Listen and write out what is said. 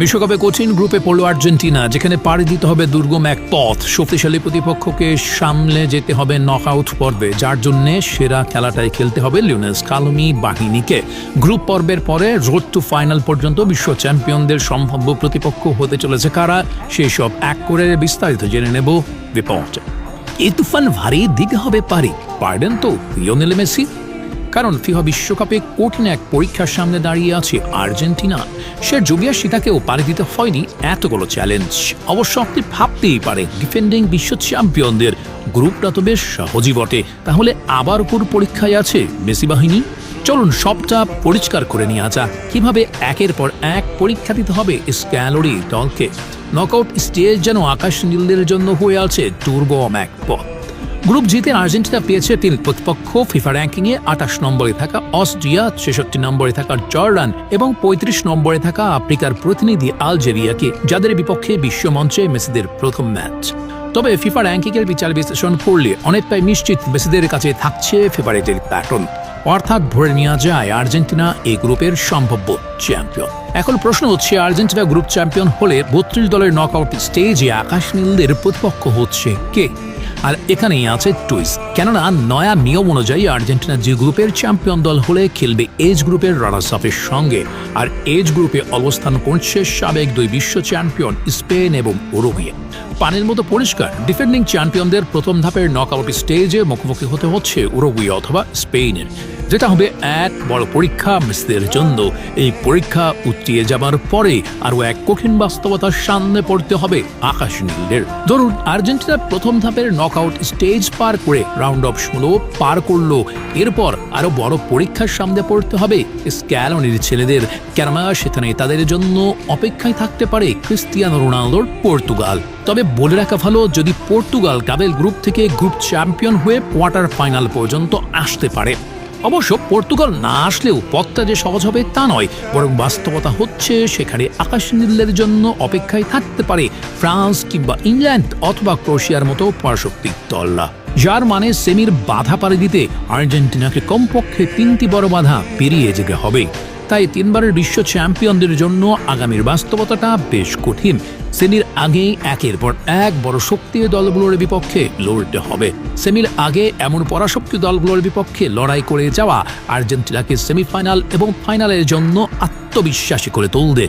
বিশ্বকাপে কঠিন গ্রুপে পড়ল আর্জেন্টিনা, যেখানে পাড়ি দিতে হবে দুর্গম এক পথ। শক্তিশালী প্রতিপক্ষকে সামলে যেতে হবে নকআউট পর্বে, যার জন্য সেরা খেলাটাই খেলতে হবে লিওনেল স্কালোনি বাহিনীকে। গ্রুপ পর্বের পরে রোড টু ফাইনাল পর্যন্ত বিশ্ব চ্যাম্পিয়নদের সম্ভাব্য প্রতিপক্ষ হতে চলেছে কারা, সেসব এক করে বিস্তারিত জেনে নেব রিপোর্টে। এই তুফান ভারী দিতে হবে পারবেন তো লিওনেল মেসি? কারণ ফিফা বিশ্বকাপে কঠিন এক পরীক্ষার সামনে দাঁড়িয়ে আছে আর্জেন্টিনা। সে জুবিয়া সেটাকেও পাড়ি দিতে হয়নি এতগুলো চ্যালেঞ্জ। অবশ্য আপনি ভাবতেই পারে ডিফেন্ডিং বিশ্ব চ্যাম্পিয়নদের গ্রুপটা তো বেশ সহজই বটে, তাহলে আবার কোন পরীক্ষায় আছে মেসি বাহিনী? চলুন সবটা পরিষ্কার করে নিয়ে যাক কিভাবে একের পর এক পরীক্ষা দিতে হবে স্ক্যালোনি দলকে। নকআউট স্টেজ যেন আকাশ নীলদের জন্য হয়ে আছে দুর্গম এক পথ। গ্রুপ জিতে আর্জেন্টিনা পেয়েছে 3 প্রতিপক্ষ। ফিফা র্যাঙ্কিংয়ে 28 নম্বরে থাকা অস্ট্রিয়া, 66 নম্বরে থাকা জর্ডান এবং 35 নম্বরে থাকা আফ্রিকার প্রতিনিধি আলজেরিয়াকে, যাদের বিপক্ষে বিশ্বমঞ্চে মেসিদের প্রথম ম্যাচ। তবে ফিফা র্যাঙ্কিংয়ের বিচার বিশ্লেষণ করলে অনেকটাই নিশ্চিত মেসিদের কাছে থাকছে ফেভারিটের প্যাটার্ন, অর্থাৎ ধরে নেওয়া যায় আর্জেন্টিনা এই গ্রুপের সম্ভাব্য চ্যাম্পিয়ন। এখন প্রশ্ন হচ্ছে, আর্জেন্টিনা গ্রুপ চ্যাম্পিয়ন হলে 32 দলের নকআউট স্টেজে আকাশ নীলদের প্রতিপক্ষ হচ্ছে কে? আর এখানেই আছে টুইস্ট, কেননা নয়া নিয়ম অনুযায়ী আর্জেন্টিনা জি গ্রুপের চ্যাম্পিয়ন দল হলে খেলবে এইচ গ্রুপের রানার্স আপের সঙ্গে। আর এইচ গ্রুপে অবস্থান করছে সাবেক 2 বিশ্ব চ্যাম্পিয়ন স্পেন এবং উরুগুয়ে। পানির মতো পরিষ্কার, ডিফেন্ডিং চ্যাম্পিয়নদের প্রথম ধাপের নকআউট স্টেজে মুখোমুখি হতে হচ্ছে উরুগুয়ে অথবা স্পেনের, যেটা হবে এক বড় পরীক্ষা মেসিদের জন্য। এই পরীক্ষা উতরিয়ে যাবার পরে আরও এক কঠিন বাস্তবতার সামনে পড়তে হবে আকাশ নীলদের। ধরুন আর্জেন্টিনার প্রথম ধাপের নকআউট স্টেজ পার করে রাউন্ড অফ 16 পার করলো, এরপর আরো বড় পরীক্ষার সামনে পড়তে হবে স্ক্যালোনির ছেলেদের, কেননা সেখানে তাদের জন্য অপেক্ষায় থাকতে পারে ক্রিস্টিয়ানো রোনালদোর পর্তুগাল। তবে বলে রাখা ভালো, যদি পর্তুগাল ডাবল গ্রুপ থেকে গ্রুপ চ্যাম্পিয়ন হয়ে কোয়ার্টার ফাইনাল পর্যন্ত আসতে পারে। অবশ্য পর্তুগাল না আসলেও পথটা যে সহজ হবে তা নয়, বরং বাস্তবতা হচ্ছে সেখানে আকাশ নীলের জন্য অপেক্ষায় থাকতে পারে ফ্রান্স কিংবা ইংল্যান্ড অথবা ক্রোয়েশিয়ার মতো পরাশক্তির দলরা, যার মানে সেমির বাধা পাড়ি দিতে আর্জেন্টিনাকে কমপক্ষে 3টি বড় বাধা পেরিয়ে যেতে হবে। তাই 3বারের বিশ্ব চ্যাম্পিয়নদের জন্য আগামীর বাস্তবতাটা বেশ কঠিন। সেমির আগেই একের পর এক বড় শক্তির দলগুলোর বিপক্ষে লড়তে হবে। সেমির আগে এমন পরাশক্তি দলগুলোর বিপক্ষে লড়াই করে যাওয়া আর্জেন্টিনাকে সেমিফাইনাল এবং ফাইনালের জন্য আত্মবিশ্বাসী করে তুলবে।